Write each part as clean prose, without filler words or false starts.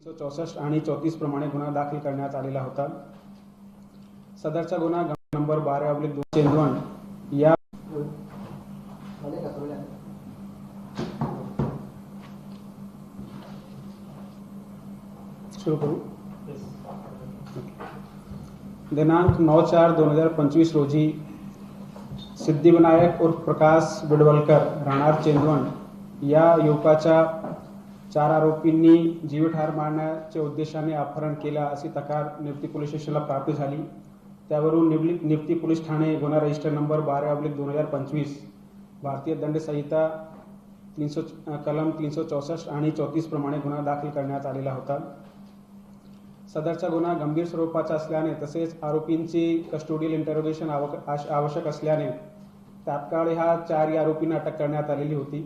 164 आणि 34 प्रमाणे गुन्हा दाखल करण्यात आलेला होता। सदरचा गुन्हा नंबर 12/2 चेंदवण या सुरू करू। दिनांक 9/4/2025 रोजी सिद्धिविनायक उर्फ प्रकाश बिडवलकर राहणार चेंदवण या युवकाच्या 4 आरोपींनी जीवितहार मारण्याच्या उद्देशाने अपहरण केला अशी तक्रार निफ्ती पोलीस स्टेशनला प्राप्त झाली। त्यावरून निफ्ती पोलीस ठाणे गुन्हा रजिस्टर नंबर 12/2025 भारतीय दंड संहिता कलम 364 आणि 34 प्रमाणे गुन्हा दाखल करण्यात आलेला होता। सदरचा गुन्हा गंभीर स्वरूपाचा असल्याने तसेच आरोपींची कस्टोडियल इंटरोगेशन आवश्यक असल्याने तात्काळ ह्या 4 आरोपींना अटक करण्यात आलेली होती।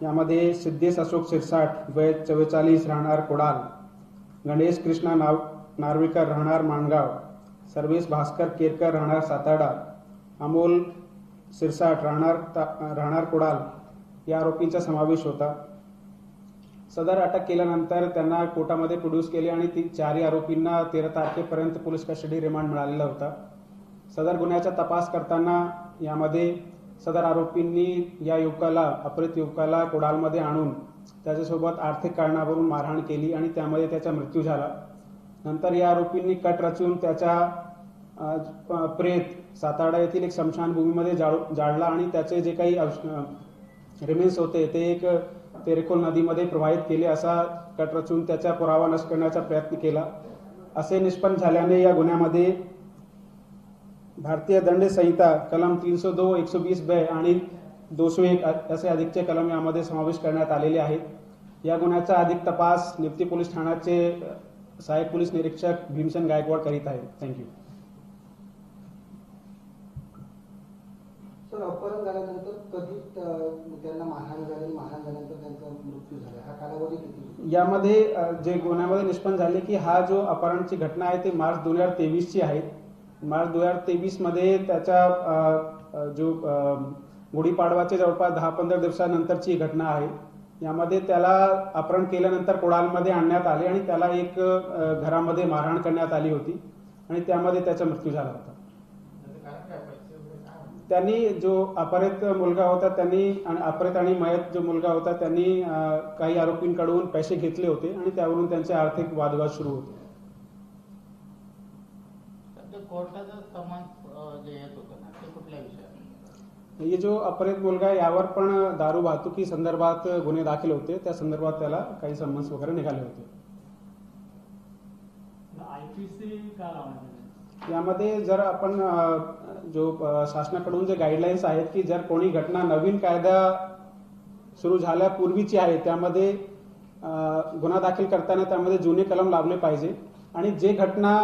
यामध्ये सिद्धेश अशोक सिरसाट वय 44 राहणार कोडाल, गणेश कृष्णा नार्वेकर राहणार माणगाव, सर्वेश भास्कर केरकर राहणार साताडा, अमोल सिरसाट राहणार कोडाल या आरोपींचा समावेश होता। सदर अटक केल्यानंतर त्यांना कोर्टामध्ये प्रोड्यूस केले आणि 4 आरोपींना 13 तारखेपर्यंत पोलीस कस्टडी रिमांड मिळालेला होता। सदर गुन्ह्याचा तपास करताना यामध्ये सदर आरोपींनी या अपहृत युवकाला कोडालमध्ये आणून त्याच्यासोबत आर्थिक कारणावरून मारहाण केली आणि त्यामध्ये त्याचा मृत्यू झाला। नंतर या आरोपींनी कट रचून त्याचा प्रेत साताडा येथील एक स्मशानभूमीमध्ये जाळला आणि त्याचे जे काही रिमेन्स होते ते एक तेरेखोल नदीमध्ये प्रवाहित केले। असा कट रचून त्याचा पुरावा नष्ट करण्याचा प्रयत्न केला। असे निष्पन्न झाल्याने या गुन्ह्यामध्ये भारतीय दंड संहिता कलम 302, 120 ब आणि 201 असे अधिकचे कलम यामध्ये समावेश करण्यात आलेले आहेत। या गुन्ह्याचा अधिक तपास निफ्ती पोलीस ठाण्याचे सहाय्यक पोलीस निरीक्षक भीमसेन गायकवाड करीत आहेत। थँक्यू। सर, अपहरण झाल्यानंतर कधी त्यांना मारहाण झाल्यानंतर त्यांचा मृत्यू झाला, हा कालावधी किती? यामध्ये जे गुन्ह्यामध्ये निष्पन्न झाले की हा जो अपहरणची घटना आहे ते मार्च 2023 ची आहे। मार्च 2023 मध्ये त्याच्या जो गुढीपाडवाच्या जवळपास 10-15 दिवसानंतरची घटना आहे। यामध्ये त्याला अपहरण केल्यानंतर कोडालमध्ये आणण्यात आले आणि त्याला एक घरामध्ये मारहाण करण्यात आली होती आणि त्यामध्ये त्याचा मृत्यू झाला होता। त्यांनी जो अपहरित मुलगा होता अपहरित आणि मयत जो मुलगा होता त्यांनी काही आरोपींकडून पैसे घेतले होते आणि त्यावरून त्यांचे आर्थिक वादविवाद सुरू होते। ये जो अपहरित मुलगा आहे यावर पण दारू वाहतुकी संदर्भात गुन्हे दाखल होते, त्या संदर्भात त्याला काही समन्स वगैरे निघाले होते। यामध्ये जर आपण जो शासनाकडून जे गाईडलाईन्स आहेत की जर कोणी घटना नवीन कायदा सुरू झाल्यापूर्वीची आहे त्यामध्ये गुन्हा दाखल करताना त्यामध्ये जुने कलम लावले पाहिजे आणि जे घटना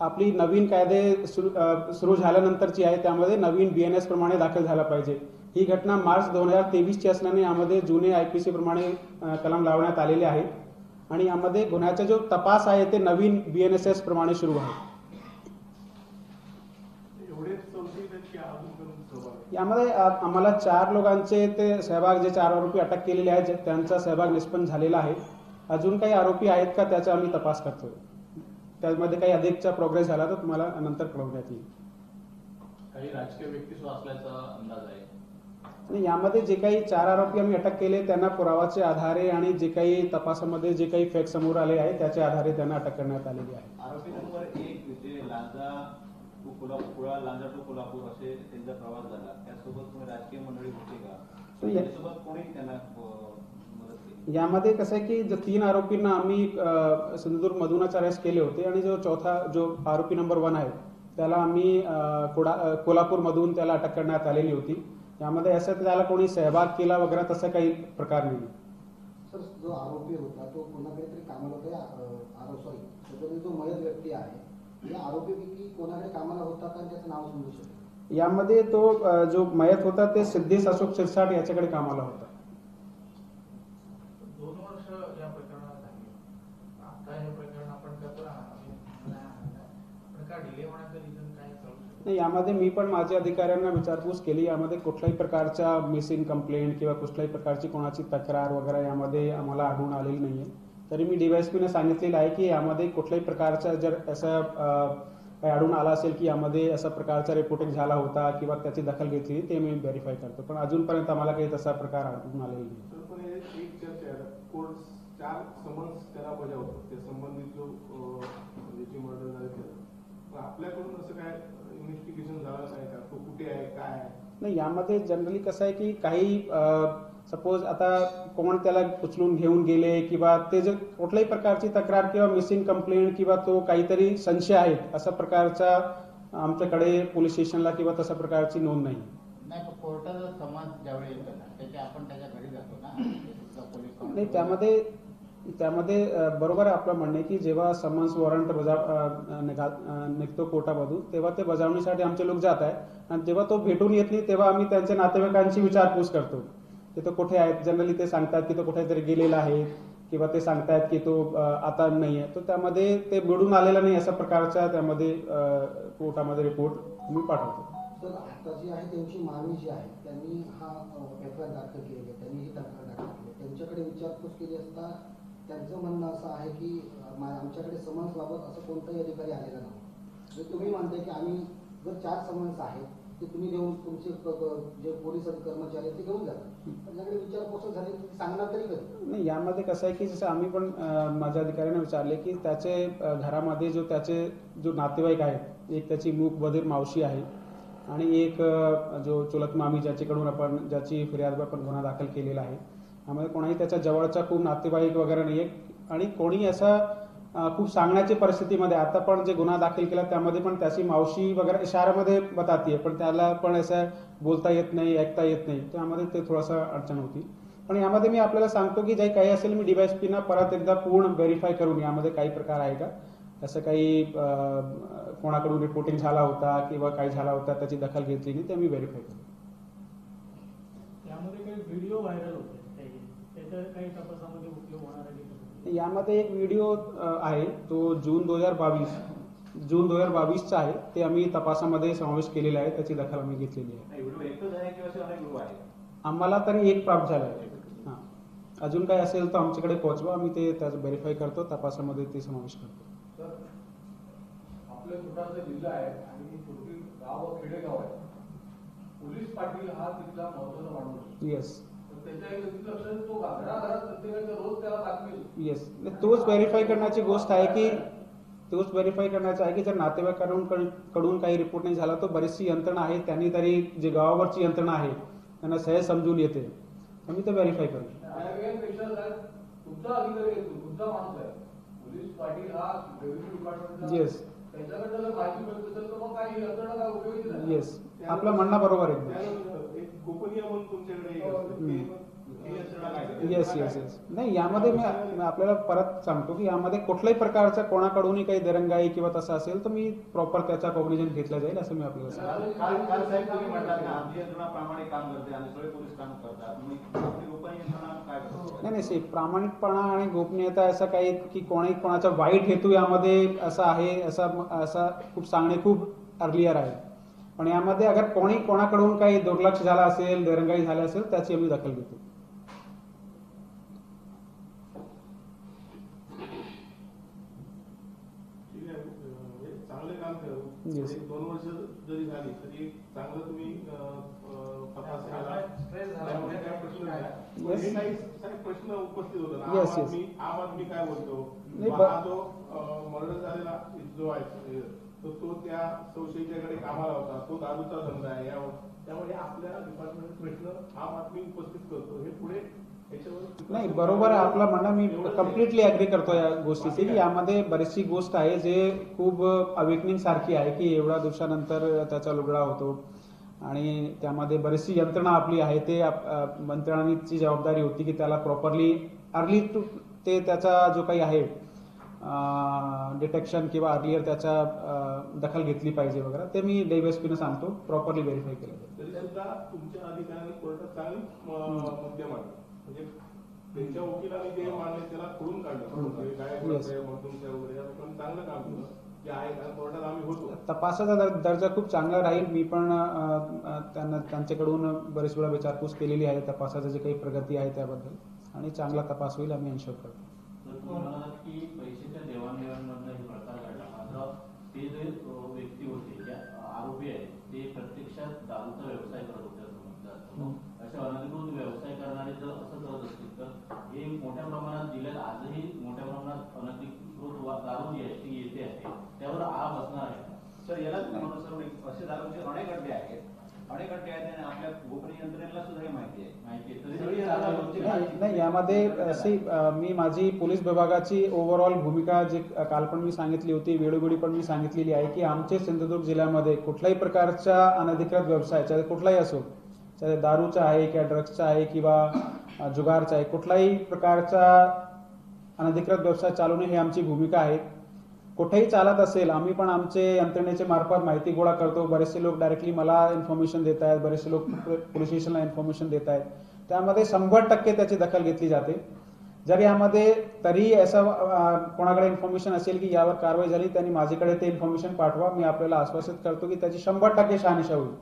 आपली नवीन कायदे सुरू झाल्यानंतरची आहे त्यामध्ये नवीन BNS प्रमाणे दाखल झाला पाहिजे। ही घटना मार्च 2023 ची असल्याने यामध्ये जुने IPC प्रमाणे कलम लावण्यात आलेले आहेत आणि यामध्ये गुन्ह्याचा जो तपास आहे ते नवीन BNSS प्रमाणे सुरू आहे। यामध्ये आम्हाला 4 लोकांचे ते सहभाग, जे 4 आरोपी अटक केलेले आहेत त्यांचा सहभाग निष्पन्न झालेला आहे। अजून काही आरोपी आहेत का त्याचा आम्ही तपास करतोय। त्यामध्ये काही अधिकचा प्रोग्रेस झाला तर तुम्हाला नंतर कळवण्यात येईल। काही राजकीय व्यक्ती असल्याचा अंदाज आहे आणि यामध्ये जे काही 4 आरोपी आम्ही अटक केले त्यांना पुरावाचे आधारे आणि जे काही तपासामध्ये जे काही फॅक्ट समोर आले आहे त्याच्या आधारे त्यांना अटक करण्यात आलेली आहे। आरोपी नंबर 1 जे लांजा टू कोल्हापूर असे त्यांचा प्रवास झाला, त्यासोबत तुम्ही राजकीय मंडळी होते का? त्यासोबत कोणी त्यांना मदत केली? यामध्ये कसं आहे की जो 3 आरोपींना आम्ही सिंधुदुर्ग मधूनच अरेस्ट केले होते आणि जो चौथा जो आरोपी नंबर 1 आहे त्याला आम्ही कोल्हापूर मधून त्याला अटक करण्यात आलेली होती। यामध्ये असं त्याला कोणी सहभाग केला वगैरे तसं काही प्रकार नाही। सर, जो आरोपी होता तो कोणाकडे तरी कामाला होता, जो मयत व्यक्ती आहे या आरोपीपैकी कोणाकडे कामाला होता का त्याचं नाव समजू शकतं? यामध्ये तो जो मयत होता ते सिद्धेश अशोक सिरसाट याच्याकडे कामाला होता। 2 वर्ष या प्रकरणात झाली, आता हे प्रकरण आपण करतो का डिले होण्याचं रिझन काय नाही, यामध्ये मी पण माझ्या अधिकाऱ्यांना विचारपूस केली। यामध्ये कुठल्याही प्रकारच्या मिसिंग कंप्लेंट किंवा कुठल्याही प्रकारची कोणाची तक्रार वगैरे यामध्ये आम्हाला आढळून आलेली नाहीये। तरी मी डीवायएसपीने सांगितलेलं आहे की यामध्ये कुठल्याही प्रकारचा जर असं काही आढळून आला असेल की यामध्ये असा प्रकारचा रिपोर्टिंग झाला होता किंवा त्याची दखल घेतली ते मी व्हेरीफाय करतो, पण अजूनपर्यंत आम्हाला काही तसा प्रकार आढळून आलेला नाही. सर, पण हे एक चर्चा आहे, कोर्ट 4 समन्स त्याला बजावतो ते संबंधित जो ज्याची मर्डर झाली त्याला, पण आपल्याकडून असं काय इन्व्हेस्टिगेशन झालं नाही का, तो कुठे आहे काय आहे? नाही, यामध्ये जनरली कसं आहे की काही सपोज आता कोण त्याला उचलून घेऊन गेले किंवा ते जर कुठल्याही प्रकारची तक्रार किंवा मिसिंग कंप्लेंट किंवा तो काहीतरी संशय आहेत अशा प्रकारचा आमच्याकडे पोलीस स्टेशनला किंवा तशा प्रकारची नोंद नाही. नाही, पण कोर्टाचा समाज ज्यावेळी येतो ना त्याच्या आपण त्याच्या घरी जातो ना, ते सुद्धा पोलीस नाही, त्यामध्ये बरोबर आहे आपलं म्हणणं आहे की जेव्हा समन्स वॉरंट निघतो कोर्टामधून तेव्हा ते बजावणीसाठी आमचे लोक जात आहेत आणि जेव्हा तो भेटून येत नाही तेव्हा आम्ही त्यांच्या नातेवाईकांची विचारपूस करतो की तो कुठे आहेत. जनरली ते सांगतात की तो कुठेतरी गेलेला आहे किंवा ते सांगतात की तो आता नाही आहे, तर त्यामध्ये ते मिळून आलेला नाही अशा प्रकारचा त्यामध्ये कोर्टामध्ये रिपोर्ट मी पाठवतो. तर आता जी आहे त्यांची मागणी जी आहे त्यांनी हा एफआयआर दाखल केली आहे, त्यांनी ही तक्रार दाखल केली आहे, त्यांच्याकडे विचारपूस केली असता त्यांचं म्हणणं असं आहे की आमच्याकडे समन्स बाबत असं कोणताही अधिकारी आलेला नाही. जर तुम्ही म्हणताय की आम्ही जर 4 समन्स आहेत ते तुम्ही देऊन तुमचे जे पोलीस कर्मचारी आहेत ते घेऊन जातात, त्यांच्याकडे विचारपूस झाली तर ते सांगणार तरी कधी? नाही, यामध्ये कसं आहे की जसं आम्ही पण माझ्या अधिकाऱ्यांना विचारले की त्याचे घरामध्ये त्याचे जो नातेवाईक आहेत, एक त्याची मूक बधीर मावशी आहे आणि एक जो चुलत मामी ज्याची फिर्याद आपण गुन्हा दाखल केलेला आहे. आम्हाला कोणाही त्याच्या जवळचा खूप नातेवाईक वगैरे नाही आहे आणि कोणी असा खूप सांगण्याच्या परिस्थितीमध्ये आता पण जे गुन्हा दाखल केला त्यामध्ये पण त्याची मावशी वगैरे इशाऱ्यामध्ये बतातीये, पण त्याला पण असं बोलता येत नाही, ऐकता येत नाही, त्यामध्ये ते थोडासा अडचण होती. पण यामध्ये मी आपल्याला सांगतो की जे काही असेल मी डीवायएसपीना परत एकदा पूर्ण व्हेरीफाय करून यामध्ये काही प्रकार आहे का, असं काही कोणाकडून रिपोर्टिंग झाला होता किंवा काही झाला होता त्याची दखल घेतली नाही, ते आम्ही व्हेरीफाय करू. यामध्ये काही व्हिडिओ व्हायरल होते त्याच्या काही तपासामध्ये उपयोग होणार आहे? यामध्ये एक व्हिडिओ आहे तो जून 2022चा आहे, ते आम्ही तपासामध्ये समावेश केलेला आहे, त्याची दखल आम्ही घेतलेली आहे. व्हिडिओ एकच आहे किंवा असे अनेक व्हिडिओ आहेत? आम्हाला तरी एक प्राप्त झाला आहे. हां, अजून काय असेल तर आमच्याकडे पोहोचवा, आम्ही ते त्याचं व्हेरीफाय करतो, तपासामध्ये ते समावेश करतो. तर आपलं छोटासा जिल्हा आहे आणि छोटी गाव व खेडेगाव आहे. पोलीस पाटील हा तिथला महत्वाचा माणूस. येस, तो घराघरात प्रत्येकाच्या रोज त्याला बातमी. येस, तोच व्हेरीफाय करण्याची गोष्ट आहे की जर नातेवाईकांकडून काही रिपोर्ट नाही झाला तर बरीचशी यंत्रणा आहे, त्यांनी तरी जे गावावरची यंत्रणा आहे त्यांना सहज समजून येते, आम्ही ते व्हेरीफाय करू. तुमचा अधिकारी आहे, तुमचा माणूस आहे. पोलीस पाटील हा रेव्हेन्यू डिपार्टमेंटचा. येस, त्याच्याकडे जर माहिती मिळत असेल तर मग काही यंत्रणा काय उपयोगी नाही. येस, आपलं म्हणणं बरोबर आहे. एक गोपनीय म्हणून तुमच्याकडे येस येस येस नाही, यामध्ये मी आपल्याला परत सांगतो की यामध्ये कुठल्याही प्रकारचा कोणाकडूनही काही दिरंगाई किंवा तसं असेल तर मी प्रॉपर त्याचा कॉग्निजन घेतला जाईल असं मी आपल्याला सांगतो. काल साहेब तुम्ही म्हणतात ना आमची यंत्रणा प्रामाणिक काम करते आणि सगळे पोलीस काम करतात, आपली गोपनीय यंत्रणा काय करते? नाही, प्रामाणिकपणा आणि गोपनीयता असं काही की कोणाचा वाईट हेतू यामध्ये असा आहे असा खूप सांगणे खूप अर्लियर आहे, पण यामध्ये अगर कोणाकडून काही दुर्लक्ष झाला असेल, दिरंगाई झाली असेल त्याची आम्ही दखल घेतो. चांगले काम करू. 2 वर्ष जरी झाली तरी चांगलं तुम्ही तपास केला. प्रश्न उपस्थित होता. आम आदमी काय बोलतो, हा जो मर्डर झालेला जो आहे तो त्या संशयिताकडे कामाला होता, तो दारूचा धंदा आहे, त्यामुळे आपल्या डिपार्टमेंट प्रश्न आम आदमी उपस्थित करतो. हे पुढे नाही, बरोबर आहे आपलं म्हणणं, मी कम्प्लिटली अग्री करतो या गोष्टीची की यामध्ये बरीचशी गोष्ट आहे जे खूप अवेकनिंग सारखी आहे की एवढ्या दिवसानंतर त्याचा लुगडा होतो आणि त्यामध्ये बरीचशी यंत्रणा आपली आहे, ते यंत्रणांची जबाबदारी होती की त्याला प्रॉपरली अर्ली ते त्याचा जो काही आहे डिटेक्शन किंवा अर्लियर त्याच्या दखल घेतली पाहिजे वगैरे, ते मी डीवायएसपीने सांगतो, प्रॉपरली व्हेरीफाय केलं जाईल. तरी सुद्धा तुमच्या अधिकाऱ्यांनी कोर्टात चांगली मुद्दे मांडले, म्हणजे त्यांच्या वकिलांनी जे मांडले त्याला खोडून काढलं, तुमच्या वगैरे आपण चांगलं काम केलं जे आहे, कारण कोर्टात आम्ही होतो. तपासाचा दर्जा खूप चांगला राहील. मी पण त्यांच्याकडून बरेच वेळा विचारपूस केलेली आहे तपासाची जी काही प्रगती आहे त्याबद्दल, आणि चांगला तपास होईल आम्ही एन्श्योर करतो. तुम्ही म्हणालात की पैशाच्या देवाणघेवाणमधनं ही प्रकार घडला, मात्र ते जे व्यक्ती होते, ज्या आरोपी आहेत, ते प्रत्यक्षात दारूचा व्यवसाय करत होते असं म्हटलं जातं. अशा अनधिकृत व्यवसाय करणारे जर असं करत असतील तर हे मोठ्या प्रमाणात जिल्ह्यात आजही मोठ्या प्रमाणात अनधिकृत दारू जी आहे ती येते आहे, त्यावर आळा बसणार आहे. सर याला म्हणून सर असे दारूचे अनेक अड्डे आहेत आणि आपल्या गोपनीय यंत्रणेला सुद्धा हे माहिती आहे. नाही, यामध्ये मी माझी पोलीस विभागाची ओव्हरऑल भूमिका जे काल पण मी सांगितली होती, वेळोवेळी पण मी सांगितलेली आहे की आमचे सिंधुदुर्ग जिल्ह्यामध्ये कुठल्याही प्रकारच्या अनधिकृत व्यवसाय, चाहे कुठलाही असो, चाहे दारूचा आहे किंवा ड्रग्सचा आहे किंवा जुगारचा आहे, कुठलाही प्रकारचा अनधिकृत व्यवसाय चालवणे ही आमची भूमिका आहे. कुठेही चालत असेल, आम्ही पण आमचे यंत्रणेचे मार्फत माहिती गोळा करतो. बरेचसे लोक डायरेक्टली मला इन्फॉर्मेशन देत आहेत, बरेचसे लोक पोलीस स्टेशनला इन्फॉर्मेशन देत आहेत. त्यामध्ये 100% त्याची दखल घेतली जाते. जर यामध्ये तरी असं कोणाकडे इन्फॉर्मेशन असेल की यावर कारवाई झाली, त्यांनी माझ्याकडे ते इन्फॉर्मेशन पाठवा. मी आपल्याला आश्वासित करतो की त्याची 100% शहानिशा होईल.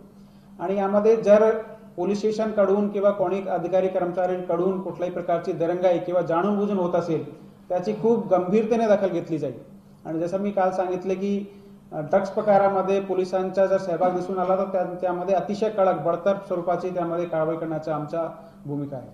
आणि यामध्ये जर पोलीस स्टेशन कडून किंवा कोणी अधिकारी कर्मचाऱ्यांकडून कुठल्याही प्रकारची दिरंगाई किंवा जाणून बुजून होत असेल, त्याची खूप गंभीरतेने दखल घेतली जाईल. आणि जसं मी काल सांगितले की ड्रग्स प्रकारामध्ये पोलिसांचा जर सहभाग दिसून आला तर त्यामध्ये अतिशय कडक बडतर्फ स्वरूपाची त्यामध्ये कारवाई करण्याचा आमच्या भूमिका आहे.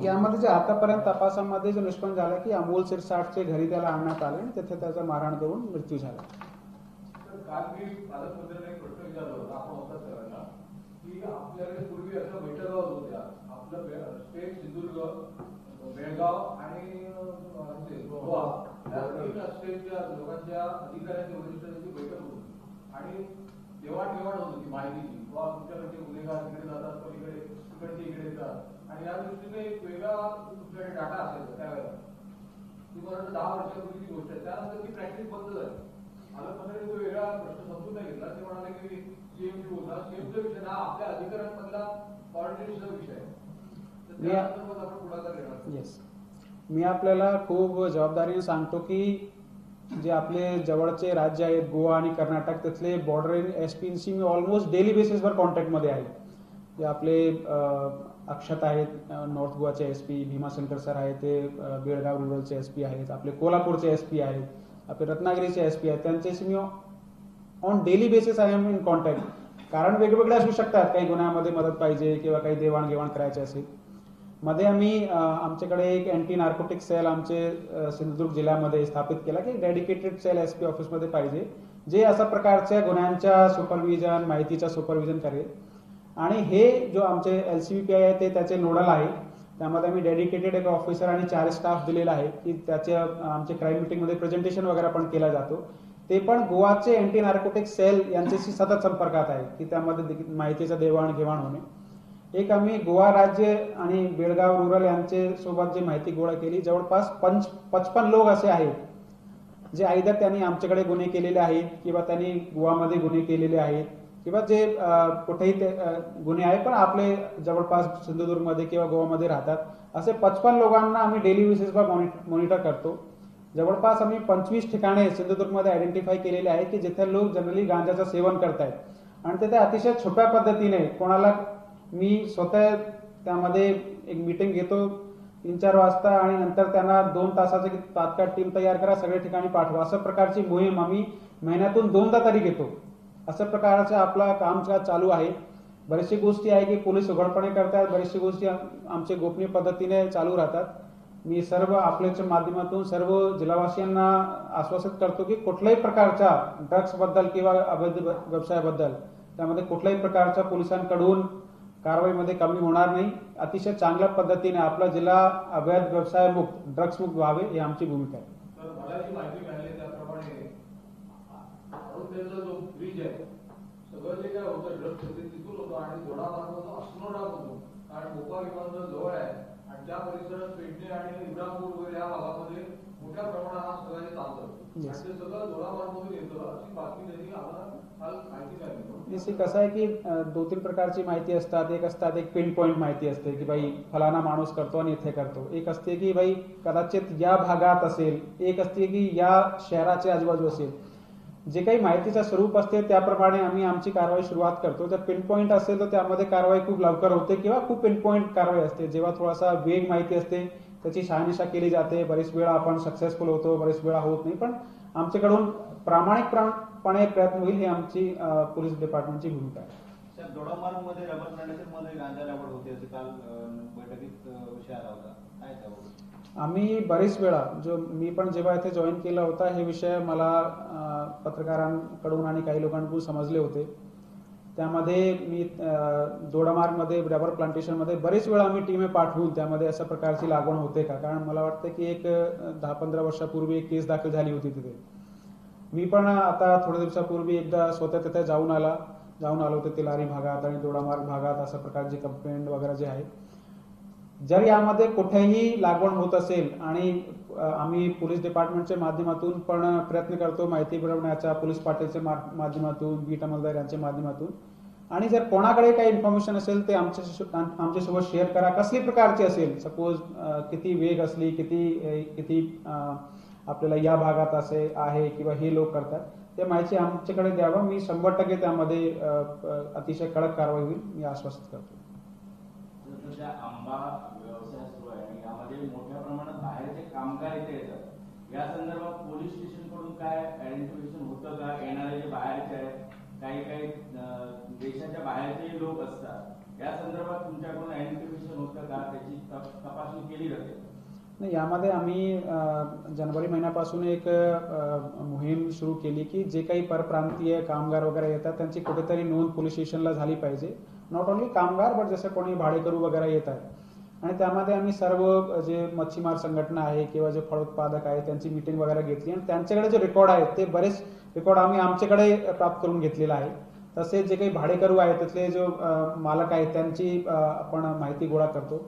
यामध्ये जे आतापर्यंत तपासामध्ये जो निष्पन्न झाला की अमोल सिरसाटचे घरी त्याला आणण्यात आले आणि तिथे त्याचा मारहाण करून मृत्यू झाला. काल मी पालकमंत्र्यांना एक प्रश्न विचारला होता आपण होता सरांना की आपल्याकडे पूर्वी अशा बैठका होत होत्या, आपलं स्टेट सिंधुदुर्ग, बेळगाव आणि गोवा या तीन स्टेटच्या लोकांच्या अधिकाऱ्यांच्या वरिष्ठांची बैठक होत होती आणि देवाणघेवाण होत होती माहितीची. तुमच्याकडचे गुन्हेगार तिकडे जातात, पलीकडे तिकडचे इकडे येतात आणि या दृष्टीने एक वेगळा तुमच्याकडे डाटा असायचा त्यावेळेला. तुम्हाला 10 वर्षापूर्वीची गोष्ट आहे. त्यानंतर ती प्रॅक्टिस बंद झाली. पालकमंत्र्यांनी तो वेगळा प्रश्न समजून नाही घेतला. ते म्हणाले की सीएमची होता, सीएमचा विषय ना आपल्या अधिकाऱ्यांमधला कॉर्डिनेशनचा विषय आहे. मी आपल्याला खूप जबाबदारीने सांगतो की जे आपले जवळचे राज्य आहेत गोवा आणि कर्नाटक, तिथले बॉर्डर एसपींशी मी ऑलमोस्ट डेली बेसिसवर कॉन्टॅक्टमध्ये आहे. जे आपले अक्षत आहेत नॉर्थ गोवाचे एसपी, भीमाशंकर सर आहेत ते बेळगाव रुरलचे एसपी आहेत, आपले कोल्हापूरचे एसपी आहेत, आपले रत्नागिरीचे एसपी आहेत, त्यांच्याशी मी on daily basis I am in contact. कारण वेगवेगळे असू शकतात, काही गुन्ह्यामध्ये मदत पाहिजे किंवा काही देवाणघेवाण करायचे असेल. मध्ये आम्ही आमच्याकडे एक अँटी नार्कोटिक सेल आमचे सिंधुदुर्ग जिल्ह्यामध्ये स्थापित केला की डेडिकेटेड सेल एसपी ऑफिसमध्ये पाहिजे, जे अशा प्रकारच्या गुन्ह्यांच्या सुपरविजन, माहितीचा सुपरविजन करेल. आणि हे जो आमचे LCBPI आहे ते त्याचे नोडल आहे. त्यामध्ये आम्ही डेडिकेटेड एक ऑफिसर आणि 4 स्टाफ दिलेला आहे की त्याचे आमचे क्राईम मीटिंगमध्ये प्रेझेंटेशन वगैरे पण केला जातो. ते पण गोवाचे अँटी नार्कोटिक सेल यांच्याशी सतत संपर्कात आहे की त्यामध्ये माहितीचं देवाणघेवाण होणे. एक आम्ही गोवा राज्य आणि बेळगाव रुरल यांचे सोबत जी माहिती गोळा केली, जवळपास 55 लोक असे आहेत जे आयदर त्यांनी आमच्याकडे गुन्हे केलेले आहेत किंवा त्यांनी गोवामध्ये गुन्हे केलेले आहेत किंवा जे कुठेही ते गुन्हे आहेत पण आपले जवळपास सिंधुदुर्गमध्ये किंवा गोवामध्ये राहतात. असे 55 लोकांना आम्ही डेली बेसिसवर मॉनिटर करतो. जवळपास आम्ही 25 ठिकाणे सिंधुदुर्गमध्ये आयडेंटिफाय केलेले आहेत की जिथे लोक जनरली गांजाचं सेवन करतायत आणि तिथे अतिशय छुप्या पद्धतीने कोणाला मी स्वतः त्यामध्ये एक मीटिंग घेतो 3-4 वाजता आणि नंतर त्यांना 2 तासाची तात्काळ टीम तयार करा, सगळ्या ठिकाणी पाठवा, अशा प्रकारची मोहीम आम्ही महिन्यातून 2दा तरी घेतो. अशा प्रकारचं आपला काम चालू आहे. बरेचशी गोष्टी आहे की पोलीस उघडपणे करतात, बरेचशी गोष्टी आमचे गोपनीय पद्धतीने चालू राहतात. मी सर्व आपल्याच्या माध्यमातून सर्व जिल्हावासियांना आश्वासित करतो की कुठल्याही प्रकारच्या ड्रग्सबद्दल किंवा अवैध व्यवसायाबद्दल त्यामध्ये कुठल्याही प्रकारच्या पोलिसांकडून कारवाईमध्ये कमी होणार नाही. अतिशय चांगल्या पद्धतीने आपला जिल्हा अवैध व्यवसायमुक्त, ड्रग्समुक्त व्हावे ही आमची भूमिका आहे. तर मला जी माहिती मिळाली त्याप्रमाणे जो ब्रिज आहे सगळं जे काय होतं ड्रग्स तिथून होतं आणि घोडामार्ग अस्नोडा होतो. कारण भोपाळ विमानतळ जवळ आहे आणि त्या परिसरात पेडणे आणि इब्राहिमपूर वगैरे या भागामध्ये मोठ्या प्रमाणात हा सगळं हे चालतं. ते सगळं घोडामार्गमधून येतं अशी बातमी त्यांनी आम्हाला काल माहिती मिळाली. कसं आहे की 2-3 प्रकारची माहिती असतात. एक असतात एक पिन पॉईंट माहिती असते की भाई फलाना माणूस करतो आणि इथे करतो. एक असते की भाई कदाचित या भागात असेल, एक असते की या शहराच्या आजूबाजू असेल. जे काही माहितीचं स्वरूप असते त्याप्रमाणे आम्ही आमची कारवाई सुरुवात करतो. जर पिन पॉईंट असेल तर त्यामध्ये कारवाई खूप लवकर होते किंवा खूप पिन पॉईंट कारवाई असते. जेव्हा थोडासा वेग माहिती असते त्याची शहानिशा केली जाते. बरेच वेळा आपण सक्सेसफुल होतो, बरेच वेळा होत नाही, पण आमच्याकडून प्रामाणिकपणे प्रयत्न होईल ही आमची पोलीस डिपार्टमेंटची भूमिका आहे. सर, दोडामार्गमध्ये रबर प्लांटेशन मध्ये गांजा लागवड होते असे काल बैठकीत विषय आला होता, काय त्याबाबत? आम्ही बरेच वेळा मी पण जेव्हा इथे जॉईन केला होता हे विषय मला पत्रकारांकडून आणि काही लोकांकडून समजले होते. त्यामध्ये मी दोडामार्गमध्ये रबर प्लांटेशनमध्ये बरेच वेळा आम्ही टीमे पाठवून त्यामध्ये अशा प्रकारची लागवड होते का, कारण मला वाटतं की एक 10-15 वर्षापूर्वी एक केस दाखल झाली होती तिथे. मी पण आता थोड्या दिवसापूर्वी एकदा स्वतः तिथे जाऊन आलो होते तिलारी भागात आणि दोडामार्ग भागात अशा प्रकारचे कंप्लेंट वगैरे जे आहे. जर यामध्ये कुठेही लागवड होत असेल आणि आम्ही पोलीस डिपार्टमेंटच्या माध्यमातून पण प्रयत्न करतो माहिती मिळवण्याचा, पोलीस पाटीलच्या माध्यमातून, बीट अंमलदार यांच्या माध्यमातून, आणि जर कोणाकडे काही इन्फॉर्मेशन असेल ते आमच्यासोबत शेअर करा. कसली प्रकारची असेल, सपोज किती वेग असली, किती आपल्याला या भागात असे आहे किंवा हे लोक करतात, ते माहिती आमच्याकडे द्यावं. मी 100% त्यामध्ये अतिशय कडक कारवाई होईल, मी आश्वासित करतो. सध्या आंबा व्यवसाय सुरू आहे आणि यामध्ये मोठ्या प्रमाणात बाहेरचे कामगार इथे येतात. या संदर्भात पोलीस स्टेशन कडून काय आयडेंटिफिकेशन होतं का? येणारे जे बाहेरचे आहेत, काही देशाच्या बाहेरचे लोक असतात, या संदर्भात तुमच्याकडून आयडेंटिफिकेशन होतं का? त्याची तपासणी केली जाते? नाही, यामध्ये आम्ही जानेवारी महिन्यापासून एक मोहीम सुरू केली की जे काही परप्रांतीय कामगार वगैरे येतात त्यांची कुठेतरी नोंद पोलीस स्टेशनला झाली पाहिजे. नॉट ओन्ली कामगार बट जसं कोणी भाडेकरू वगैरे येत आहेत, आणि त्यामध्ये आम्ही सर्व जे मच्छीमार संघटना आहे किंवा जे फळोत्पादक आहे त्यांची मीटिंग वगैरे घेतली आणि त्यांच्याकडे जे रेकॉर्ड आहेत ते बरेच रेकॉर्ड आम्ही आमच्याकडे प्राप्त करून घेतलेला आहे. तसेच जे काही भाडेकरू आहेत तिथले जो मालक आहेत त्यांची आपण माहिती गोळा करतो.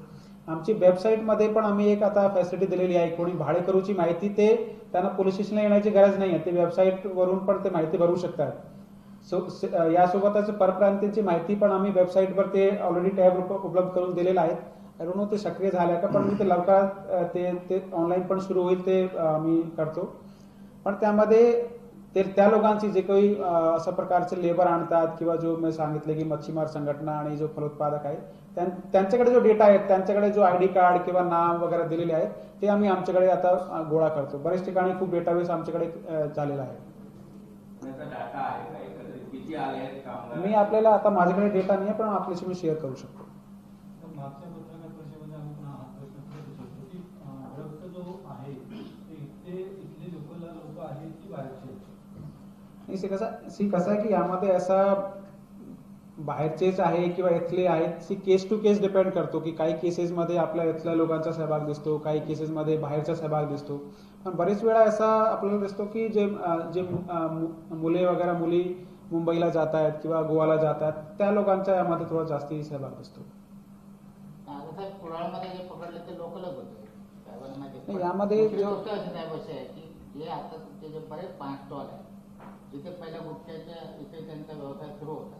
आमची वेबसाईटमध्ये पण आम्ही एक आता फॅसिलिटी दिलेली आहे, कोणी भाडेकरूची माहिती ते त्यांना पोलीस स्टेशनला येण्याची गरज नाही आहे, ते वेबसाईटवरून पण ते माहिती भरू शकतात. यासोबतच परप्रांतीयांची माहिती पण आम्ही वेबसाईटवर ते ऑलरेडी टॅब उपलब्ध करून दिलेला आहे. आय डोंट नो ते सक्रिय झाले का, पण मी ते लवकरात ते ऑनलाईन पण सुरू होईल, ते आम्ही करतो. पण त्यामध्ये त्या लोकांची जे काही अशा प्रकारचे लेबर आणतात किंवा जो मी सांगितले की मच्छीमार संघटना आणि जो फलोत्पादक आहे त्यांच्याकडे जो डेटा आहे, त्यांच्याकडे जो ID कार्ड किंवा नाव वगैरे दिलेले आहेत ते आम्ही आमच्याकडे आता गोळा करतो. बरेच ठिकाणी खूप डेटाबेस आमच्याकडे झालेला आहे. डाटा आहे का एकत्रित किती आले आहेत कामगार? मी आपल्याला आता माझ्याकडे डेटा नाही आहे, पण आपल्याशी मी शेअर करू शकतो. मागच्या पत्रकार परिषदेमध्ये आम्ही पुन्हा हा प्रश्न विचारत होतो की ड्रग्स जो आहे ते इथले लोकल लोक आहेत की बाहेरचे? कसं आहे की यामध्ये असा बाहेरचेच आहे किंवा इथले आहेत, केस टू केस डिपेंड करतो की काही केसेसमध्ये आपल्या इथल्या लोकांचा सहभाग दिसतो, काही केसेसमध्ये बाहेरचा सहभाग दिसतो. पण बरेच वेळा असा आपल्याला दिसतो की जे मुले वगैरे मुली मुंबईला जात आहेत किंवा गोवाला जात आहेत त्या लोकांचा यामध्ये थोडा जास्ती सहभाग दिसतो. कुडाळमध्ये जे पकडले ते लोकलच होते. यामध्ये गोष्ट अशी आहे की जे आता तुमचे जे बरेच 5 स्टॉल आहेत जिथे पहिल्या गुटख्याच्या इथे त्यांचा व्यवसाय सुरू होता,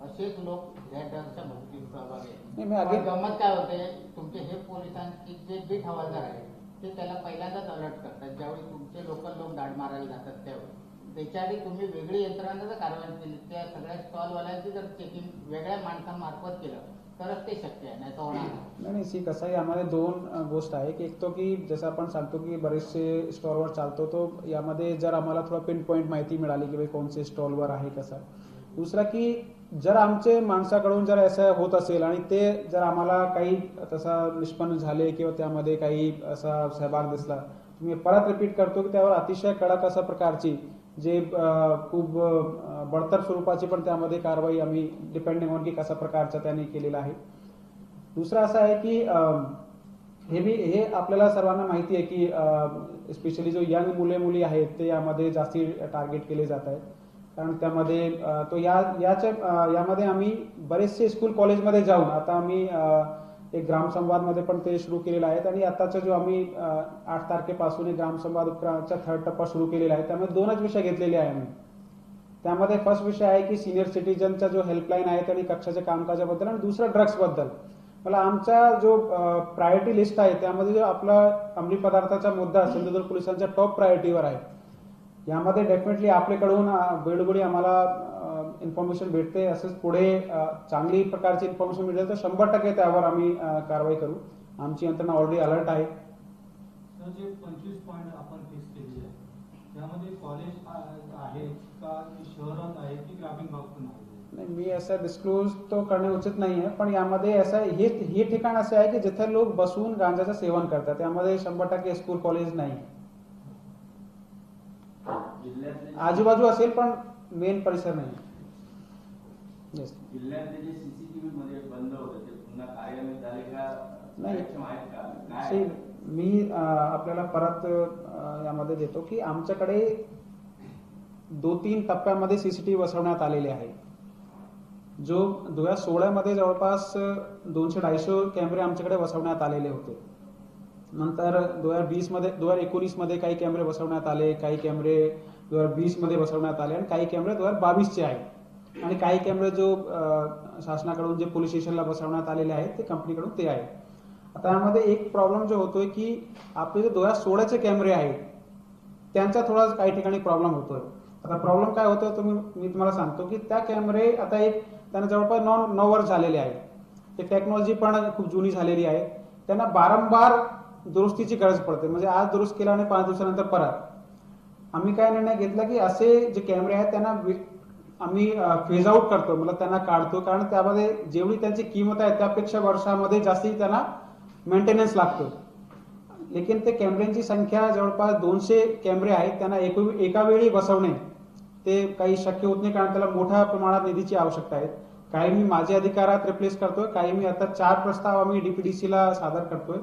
असेच लोक या ड्रग्सच्या भक्तीत सहभागी आहेत. गमत काय होते, तुमचे हे पोलिसांचे जे बीट हवालदार आहे ते त्याला पहिल्यांदाच अलर्ट करतात ज्यावेळी तुमचे लोकल लोक दाड मारायला जातात त्यावेळी. त्याच्या आधी तुम्ही वेगळी यंत्रणा जर कारवाई केली, त्या सगळ्या स्टॉलवाल्यांची जर चेकिंग वेगळ्या माणसांमार्फत केलं तरच ते शक्य आहे, नाही तर होणार नाही. कसं आहे, यामध्ये 2 गोष्ट आहे की एक तो की जसं आपण सांगतो की बरेचसे स्टॉलवर चालतो, तो यामध्ये जर आम्हाला थोडा पिन पॉईंट माहिती मिळाली की कोणते स्टॉलवर आहे कसं. दुसरा की जर आमचे माणसाकडून जर असं होत असेल आणि ते जर आम्हाला काही तसा निष्पन्न झाले किंवा त्यामध्ये काही असा सहभाग दिसला, मी परत रिपीट करतो की त्यावर अतिशय कडक अशा प्रकारची जे खूप बडतर स्वरूपाची पण त्यामध्ये कारवाई आम्ही डिपेंडिंग ऑन की कशा प्रकारचा त्यांनी केलेला आहे. दुसरं असं आहे की हे आपल्याला सर्वांना माहिती आहे की स्पेशली जो यंग मुली आहेत ते यामध्ये जास्ती टार्गेट केले जात आहेत. कारण त्यामध्ये तो यामध्ये आम्ही बरेचसे स्कूल कॉलेजमध्ये जाऊन आता आम्ही एक ग्रामसंवादमध्ये पण ते सुरू केलेलं आहे. आणि आताचा जो आम्ही 8 तारखेपासून एक ग्रामसंवादचा 3rd टप्पा सुरू केलेला आहे, त्यामध्ये 2च विषय घेतलेले आहे आम्ही. त्यामध्ये फर्स्ट विषय आहे की सिनियर सिटीजनचा जो हेल्पलाईन आहे आणि कक्षाच्या कामकाजाबद्दल, आणि दुसरा ड्रग्सबद्दल. मला आमचा जो प्रायोरिटी लिस्ट आहे त्यामध्ये जो आपला अंमली पदार्थाचा मुद्दा सिंधुदुर्ग पोलिसांच्या टॉप प्रायोरिटीवर आहे. यामध्ये डेफिनेटली आपल्याकडून वेळोवेळी आम्हाला इन्फॉर्मेशन भेटते. असंच पुढे चांगली प्रकारची इन्फॉर्मेशन मिळेल तर 100% त्यावर आम्ही कारवाई करू. आमची यंत्रणा ऑलरेडी अलर्ट आहे. तर जे 25 पॉईंट आपण फिक्स केलेले आहे त्यामध्ये कॉलेज आहे का शहरात आहे की ग्रामीण भाग पण आहे? नाही, मी असं डिस्क्लोज तो करणे उचित नाही आहे, पण यामध्ये असं हे ठिकाण असे आहे की जिथे लोक बसून गांजाचं सेवन करतात. त्यामध्ये 100% स्कूल कॉलेज नाही. आजूबाजू असेल पण मेन परिसर नाही. येस. जिल्ह्यातले जे सीसीटीव्ही मध्ये बंद होते ते पुन्हा कार्यान्वित झाले का? नाही. सक्षम आहेत का? काय See, मी आपल्याला परत यामध्ये देतो की आमच्याकडे 2-3 टप्प्यामध्ये सीसीटीव्ही बसवण्यात आलेले आहे. जो 2016 मध्ये जवळपास 200-250 कॅमेरे आमच्याकडे बसवण्यात आलेले होते. नंतर 2019 मध्ये काही कॅमेरे बसवण्यात आले, काही कॅमेरे 2020 मध्ये बसवण्यात आले आणि काही कॅमेरे 2022 चे आहेत. आणि काही कॅमेरे जो शासनाकडून जे पोलीस स्टेशनला बसवण्यात आलेले आहेत ते कंपनीकडून ते आहे. आता यामध्ये एक प्रॉब्लेम जो होतोय की आपले जे 2016 कॅमेरे आहेत त्यांचा थोडा काही ठिकाणी प्रॉब्लेम होतोय. आता प्रॉब्लेम काय होतोय मी तुम्हाला सांगतो की त्या कॅमेरे आता त्यांना जवळपास 9 वर्ष झालेले आहे. ते टेक्नॉलॉजी पण खूप जुनी झालेली आहे. त्यांना वारंवार दुरुस्तीची गरज पडते. म्हणजे आज दुरुस्त केला आणि 5 दिवसानंतर परत. आम्ही काय निर्णय घेतला की असे जे कॅमेरे आहेत त्यांना आम्ही फेज आउट करतो, मतलब त्यांना काढतो. कारण त्यामध्ये जेवढी त्यांची किंमत आहे त्यापेक्षा वर्षामध्ये जास्ती त्यांना मेंटेनन्स लागतो. लेकिन ते कॅमेऱ्यांची संख्या जवळपास 200 कॅमेरे आहेत. त्यांना एका वेळी बसवणे ते काही शक्य होत नाही, कारण त्याला मोठ्या प्रमाणात निधीची आवश्यकता आहे. काही मी माझ्या अधिकारात रिप्लेस करतोय, काही मी आता 4 प्रस्ताव आम्ही डीपीडीसीला सादर करतोय.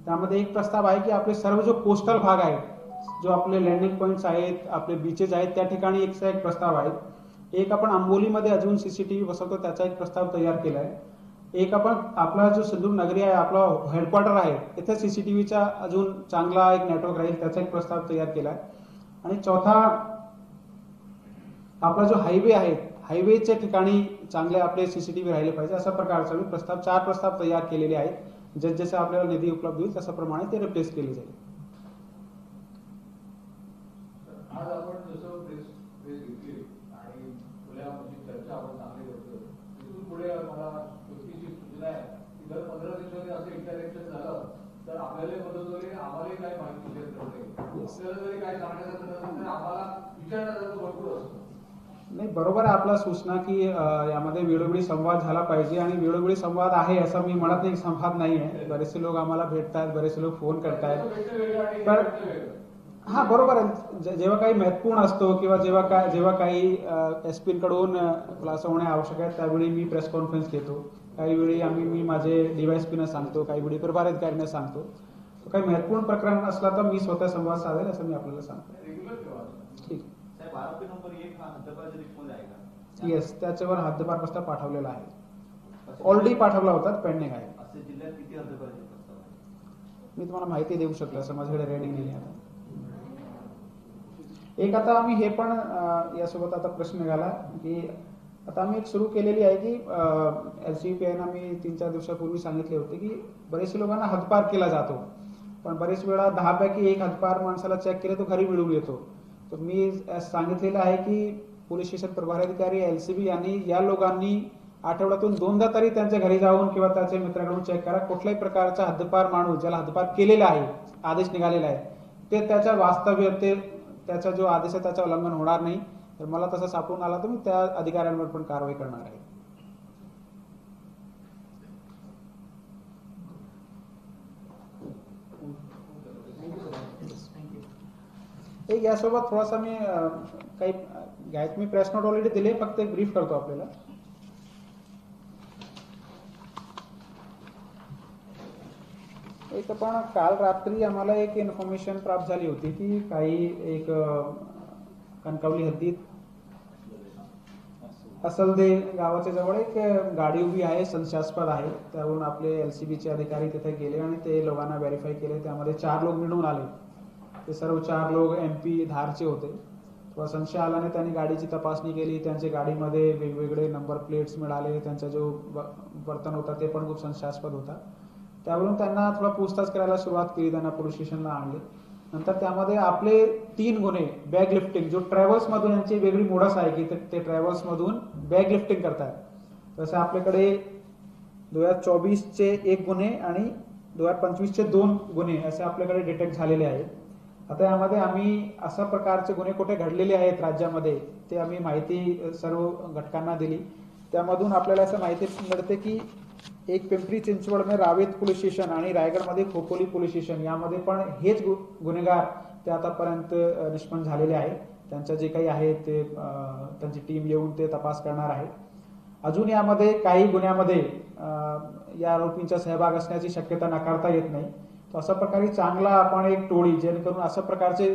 त्यामध्ये एक प्रस्ताव आहे की आपले सर्व जो कोस्टल भाग आहे, जो आपले लँडिंग पॉइंट्स आहेत, आपले बीचेस आहेत, त्या ठिकाणी एक प्रस्ताव आहे. एक आपण आंबोलीमध्ये अजून सीसीटीव्ही बसवतो त्याचा एक प्रस्ताव तयार केला आहे. एक आपण आपला जो सिंधूर नगरी आहे, आपला हेडक्वार्टर आहे, तिथे सीसीटीव्हीचा अजून चांगला एक नेटवर्क राहील त्याचा एक प्रस्ताव तयार केला आहे. आणि चौथा आपला जो हायवे आहे, हायवेच्या ठिकाणी चांगले आपले सीसीटीव्ही राहिले पाहिजे अशा प्रकारचा मी 4 प्रस्ताव तयार केलेले आहेत. जसजसे आपल्याला निधी उपलब्ध होईल तशाप्रमाणे ते रिप्लेस केले जाईल. आज आपण जसं प्रेस घेतली आणि खुल्या चर्चा आपण चांगली करतोय, तिथून पुढे मला व्यक्तीची सूचना आहे की जर 15 दिवसांनी असं इंटरॅक्शन झालं तर आपल्याला मदत होईल, आम्हालाही काय माहिती शेअर करता येईल. आपल्याला जरी काय सांगण्याचं नसेल तर आम्हाला विचारण्याचं भरपूर असतं. नाही, बरोबर आहे आपला सूचना की यामध्ये वेळोवेळी संवाद झाला पाहिजे आणि वेळोवेळी संवाद आहे असं मी म्हणत नाही, संवाद नाही आहे. बरेचसे लोक आम्हाला भेटतात, बरेचसे लोक फोन करतायत. पण हा बरोबर आहे, जेव्हा काही महत्वपूर्ण असतो किंवा जेव्हा काही एसपी कडून खुलासा होणे आवश्यक आहे त्यावेळी मी प्रेस कॉन्फरन्स घेतो. काही वेळी मी माझे डीवायएसपीना सांगतो, काही वेळी प्रभारी अधिकाऱ्यांना सांगतो. काही महत्वपूर्ण प्रकरण असला तर मी स्वतः संवाद साधेल असं मी आपल्याला सांगतो. ठीक. आरोपी नंबर 1 हा हद्दपारच्या लिस्टमध्ये आहे का? येस, त्याच्यावर हद्दपार प्रस्ताव पाठवलेला आहे. ऑलरेडी पाठवला होता, पेंडिंग आहे. असे जिल्ह्यात किती हद्दपारचे प्रस्ताव आहेत? मी तुम्हाला माहिती देऊ शकतो असं माझ्याकडे रेडी नाही आहे. एक आता आम्ही हे पण यासोबत आता प्रश्न निघाला की आता आम्ही एक सुरू केलेली आहे की LCPI आम्ही 3-4 दिवसापूर्वी सांगितले होते की बरेचशे लोकांना हद्दपार केला जातो, पण बरेच वेळा 10 पैकी 1 हद्दपार माणसाला चेक केले तो घरी मिळून येतो. तर मी सांगितलेलं आहे की पोलीस स्टेशन प्रभारी अधिकारी LCB यांनी या लोकांनी आठवड्यातून 2दा तरी त्यांच्या घरी जाऊन किंवा त्याच्या मित्राकडून चेक करा. कुठल्याही प्रकारचा हद्दपार माणूस ज्याला हद्दपार केलेला आहे, आदेश निघालेला आहे, ते त्याच्या वास्तव्य त्याचा जो आदेश आहे त्याचं उल्लंघन होणार नाही. तर मला तसं सापडून आला तर मी त्या अधिकाऱ्यांवर पण कारवाई करणार आहे. एक यासोबत थोडासा मी काही घ्यायचं, मी प्रेस नोट ऑलरेडी दिले, फक्त एक ब्रीफ करतो आपल्याला. एक आपण काल रात्री आम्हाला एक इन्फॉर्मेशन प्राप्त झाली होती की काही एक कणकवली हद्दीत असलदे गावाच्या जवळ एक गाडी उभी आहे, संशयास्पद आहे. त्यावरून आपले LCBचे अधिकारी तिथे गेले आणि ते लोकांना व्हेरीफाय केले. त्यामध्ये 4 लोक मिळून आले. ते सर्व 4 लोक MP धारचे होते. थोडा संशय आल्याने त्यांनी गाडीची तपासणी केली. त्यांच्या गाडीमध्ये वेगवेगळे नंबर प्लेट्स मिळाले. त्यांचा जो वर्तन होता ते पण खूप संशयास्पद होता. त्यावरून त्यांना थोडा पूछताछ करायला सुरुवात केली. त्यांना पोलीस स्टेशनला आणले. नंतर त्यामध्ये आपले 3 गुन्हे बॅग लिफ्टिंग, जो ट्रॅव्हल्स मधून यांची वेगळी मोडस आहे की ते ट्रॅव्हल्स मधून बॅग लिफ्टिंग करतात। तसं आपल्याकडे 2024चे 1 गुन्हे आणि 2025चे 2 गुन्हे असे आपल्याकडे डिटेक्ट झालेले आहेत। आता यामध्ये आम्ही अशा प्रकारचे गुन्हे कुठे घडलेले आहेत राज्यामध्ये ते आम्ही माहिती सर्व घटकांना दिली। त्यामधून आपल्याला असं माहिती मिळते की एक पिंपरी चिंचवड में रावेत पोलीस स्टेशन आणि रायगडमध्ये खोपोली पोलीस स्टेशन यामध्ये पण हेच गुन्हेगार ते आतापर्यंत निष्पन्न झालेले आहेत। त्यांचं जे काही आहे ते त्यांची टीम येऊन ते तपास करणार आहे। अजून यामध्ये काही गुन्ह्यामध्ये या आरोपींचा सहभाग असण्याची शक्यता नाकारता येत नाही। तर अशा प्रकारे चांगला आपण एक टोळी जेणेकरून अशा प्रकारचे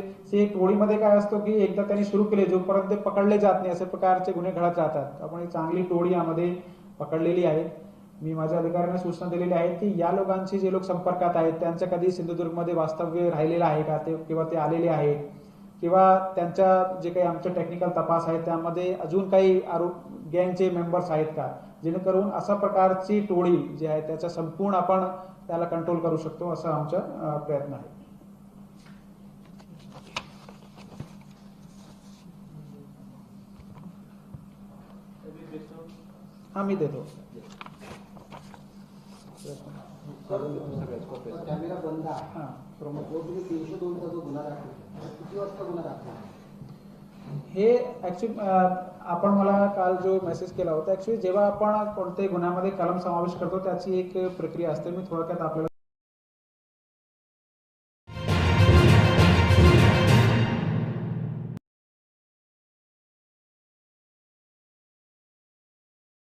टोळीमध्ये काय असतो की एकदा त्यांनी सुरू केले जोपर्यंत ते पकडले जात नाही अशा प्रकारचे गुन्हे घडत जातात। आपण एक चांगली टोळी यामध्ये पकडलेली आहे। मी माझ्या अधिकाऱ्यांना सूचना दिलेली आहे की या लोकांशी जे लोक संपर्कात आहेत त्यांच्या कधी सिंधुदुर्गमध्ये वास्तव्य राहिलेलं आहे का ते किंवा ते आलेले आहेत किंवा त्यांच्या जे काही आमचे टेक्निकल तपास आहे त्यामध्ये अजून काही आरोप गँगचे मेंबर्स आहेत का, जेणेकरून अशा प्रकारची टोळी जी आहे त्याचा संपूर्ण आपण त्याला कंट्रोल करू शकतो असा आमचा प्रयत्न आहे। हा मी देतो। कॅमेरा बंद आहे। हां प्रमुख तुम्ही 302 चा जो गुन्हा दाखल केला, किती वाजता गुन्हा दाखल केला? हे ऍक्च्युली आपण मला काल जो मेसेज केला होता ऍक्च्युली जेव्हा आपण कोणत्याही गुन्ह्यामध्ये कलम समावेश करतो त्याची एक प्रक्रिया असते। मी थोडक्यात आपल्याला